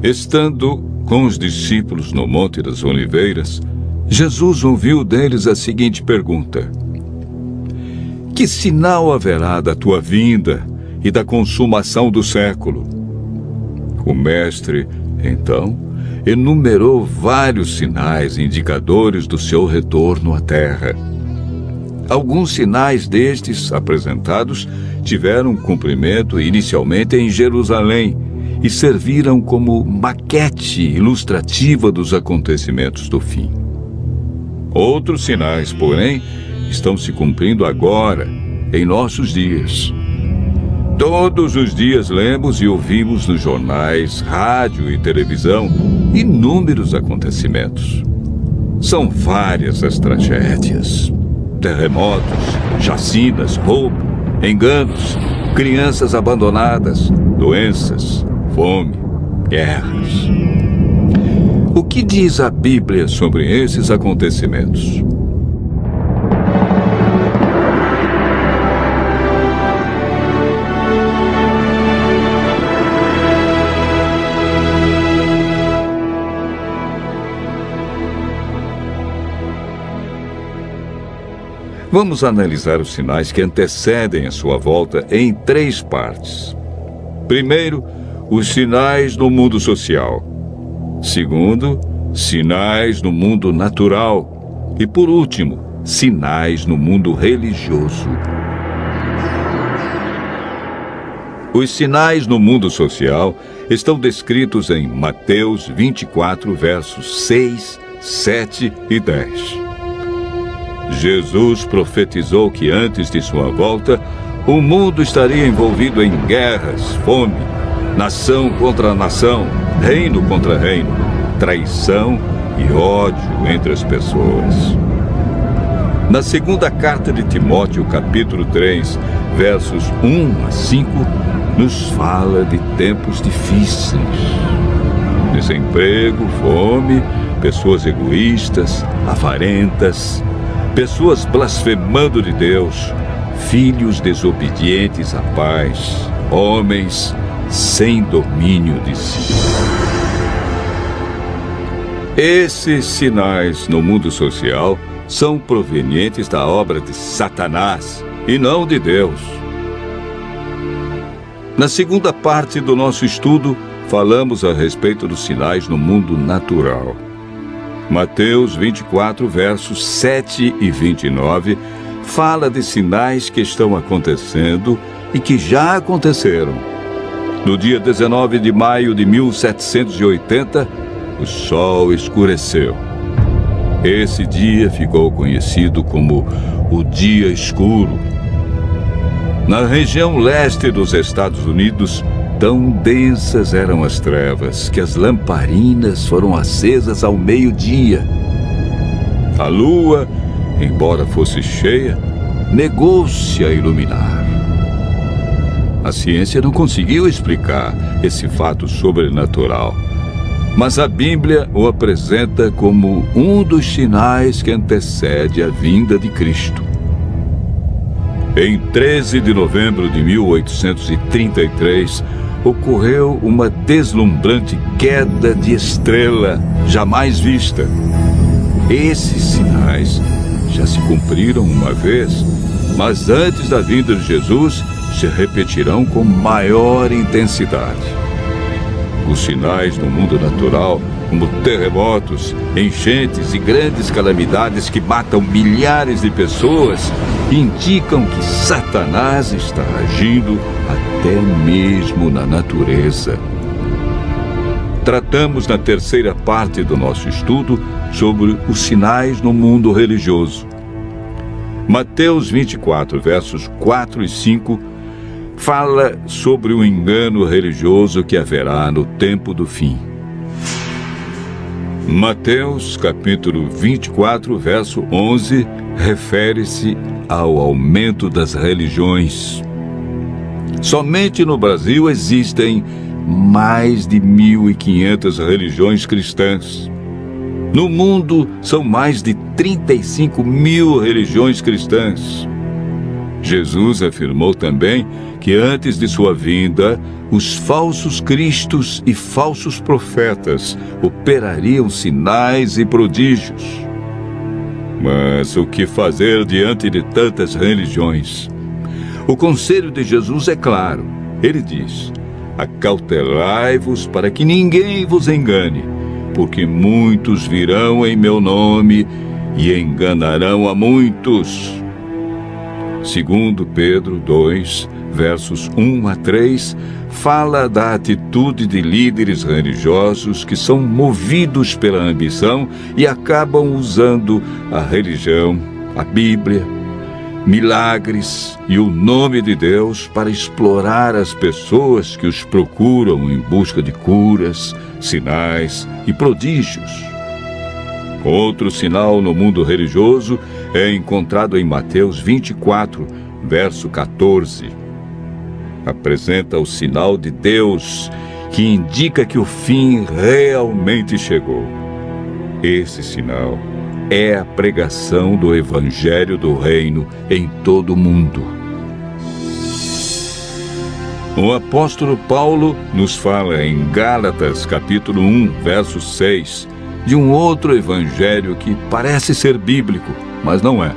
Estando com os discípulos no Monte das Oliveiras, Jesus ouviu deles a seguinte pergunta: Que sinal haverá da tua vinda e da consumação do século? O mestre, então, enumerou vários sinais indicadores do seu retorno à terra. Alguns sinais destes apresentados tiveram cumprimento inicialmente em Jerusalém e serviram como maquete ilustrativa dos acontecimentos do fim. Outros sinais, porém, estão se cumprindo agora, em nossos dias. Todos os dias lemos e ouvimos nos jornais, rádio e televisão inúmeros acontecimentos. São várias as tragédias: terremotos, chacinas, roubo, enganos, crianças abandonadas, doenças, fome, guerras. O que diz a Bíblia sobre esses acontecimentos? Vamos analisar os sinais que antecedem a sua volta em 3 partes. Primeiro, os sinais no mundo social. Segundo, sinais no mundo natural. E, por último, sinais no mundo religioso. Os sinais no mundo social estão descritos em Mateus 24, versos 6, 7 e 10. Jesus profetizou que antes de sua volta, o mundo estaria envolvido em guerras, fome, nação contra nação, reino contra reino, traição e ódio entre as pessoas. Na segunda carta de Timóteo, capítulo 3, versos 1 a 5, nos fala de tempos difíceis. Desemprego, fome, pessoas egoístas, avarentas, pessoas blasfemando de Deus, filhos desobedientes à paz, homens sem domínio de si. Esses sinais no mundo social são provenientes da obra de Satanás e não de Deus. Na segunda parte do nosso estudo, falamos a respeito dos sinais no mundo natural. Mateus 24, versos 7 e 29, fala de sinais que estão acontecendo e que já aconteceram. No dia 19 de maio de 1780, o sol escureceu. Esse dia ficou conhecido como o Dia Escuro. Na região leste dos Estados Unidos, tão densas eram as trevas que as lamparinas foram acesas ao meio-dia. A lua, embora fosse cheia, negou-se a iluminar. A ciência não conseguiu explicar esse fato sobrenatural, mas a Bíblia o apresenta como um dos sinais que antecede a vinda de Cristo. Em 13 de novembro de 1833, ocorreu uma deslumbrante queda de estrela jamais vista. Esses sinais já se cumpriram uma vez, mas antes da vinda de Jesus se repetirão com maior intensidade. Os sinais no mundo natural, como terremotos, enchentes e grandes calamidades que matam milhares de pessoas, indicam que Satanás está agindo até mesmo na natureza. Tratamos na terceira parte do nosso estudo sobre os sinais no mundo religioso. Mateus 24, versos 4 e 5, fala sobre o engano religioso que haverá no tempo do fim. Mateus, capítulo 24, verso 11, refere-se ao aumento das religiões. Somente no Brasil existem mais de 1.500 religiões cristãs. No mundo, são mais de 35 mil religiões cristãs. Jesus afirmou também que antes de sua vinda, os falsos cristos e falsos profetas operariam sinais e prodígios. Mas o que fazer diante de tantas religiões? O conselho de Jesus é claro. Ele diz: acautelai-vos para que ninguém vos engane, porque muitos virão em meu nome e enganarão a muitos. Segundo Pedro 2, versos 1 a 3, fala da atitude de líderes religiosos que são movidos pela ambição e acabam usando a religião, a Bíblia, milagres e o nome de Deus para explorar as pessoas que os procuram em busca de curas, sinais e prodígios. Outro sinal no mundo religioso é encontrado em Mateus 24, verso 14. Apresenta o sinal de Deus que indica que o fim realmente chegou. Esse sinal é a pregação do Evangelho do Reino em todo o mundo. O apóstolo Paulo nos fala em Gálatas, capítulo 1, verso 6, de um outro evangelho que parece ser bíblico, mas não é.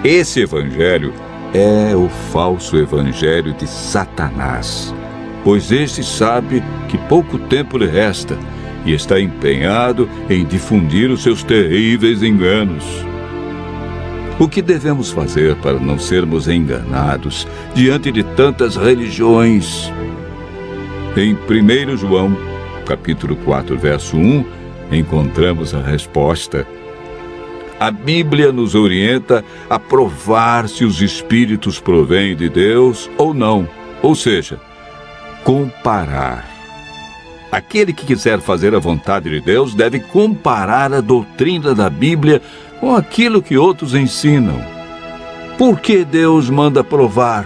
Esse evangelho é o falso evangelho de Satanás, pois este sabe que pouco tempo lhe resta e está empenhado em difundir os seus terríveis enganos. O que devemos fazer para não sermos enganados diante de tantas religiões? Em 1 João, capítulo 4, verso 1, encontramos a resposta. A Bíblia nos orienta a provar se os espíritos provêm de Deus ou não, ou seja, comparar. Aquele que quiser fazer a vontade de Deus deve comparar a doutrina da Bíblia com aquilo que outros ensinam. Por que Deus manda provar?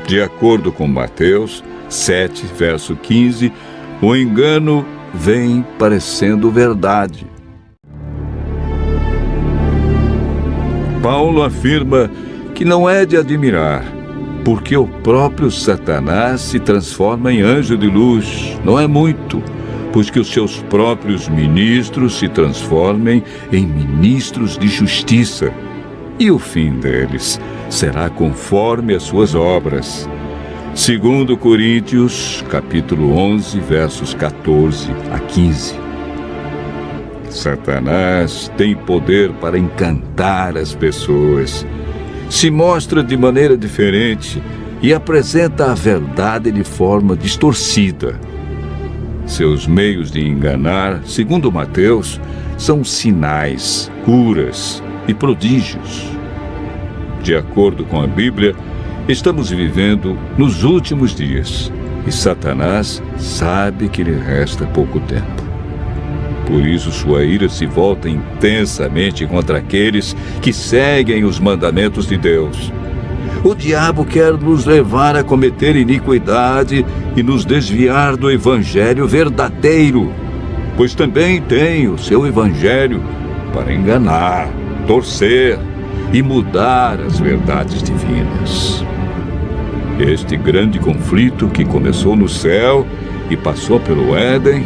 De acordo com Mateus 7, verso 15, o engano vem parecendo verdade. Paulo afirma que não é de admirar, porque o próprio Satanás se transforma em anjo de luz. Não é muito, pois que os seus próprios ministros se transformem em ministros de justiça, e o fim deles será conforme as suas obras. Segundo Coríntios, capítulo 11, versos 14 a 15. Satanás tem poder para encantar as pessoas. Se mostra de maneira diferente e apresenta a verdade de forma distorcida. Seus meios de enganar, segundo Mateus, são sinais, curas e prodígios. De acordo com a Bíblia, estamos vivendo nos últimos dias e Satanás sabe que lhe resta pouco tempo. Por isso sua ira se volta intensamente contra aqueles que seguem os mandamentos de Deus. O diabo quer nos levar a cometer iniquidade e nos desviar do evangelho verdadeiro, pois também tem o seu evangelho para enganar, torcer e mudar as verdades divinas. Este grande conflito que começou no céu e passou pelo Éden,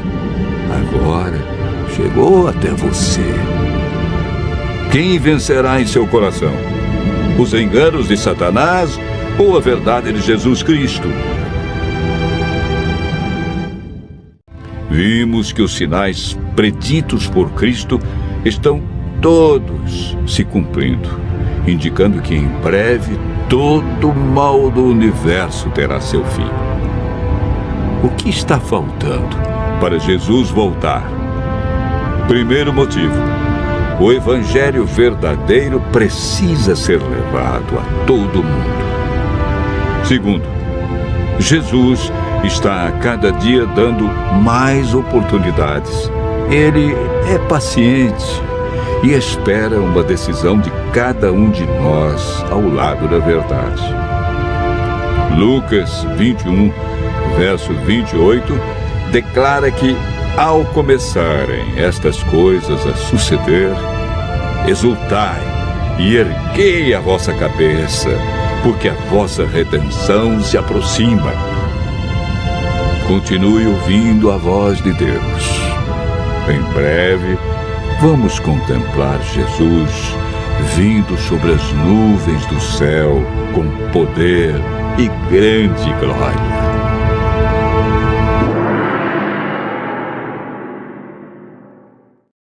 agora chegou até você. Quem vencerá em seu coração? Os enganos de Satanás ou a verdade de Jesus Cristo? Vimos que os sinais preditos por Cristo estão todos se cumprindo, indicando que em breve todo o mal do universo terá seu fim. O que está faltando para Jesus voltar? Primeiro motivo: o evangelho verdadeiro precisa ser levado a todo mundo. Segundo, Jesus está a cada dia dando mais oportunidades. Ele é paciente e espera uma decisão de cada um de nós ao lado da verdade. Lucas 21, verso 28, declara que, ao começarem estas coisas a suceder, exultai e erguei a vossa cabeça, porque a vossa redenção se aproxima. Continue ouvindo a voz de Deus. Em breve, vamos contemplar Jesus vindo sobre as nuvens do céu com poder e grande glória.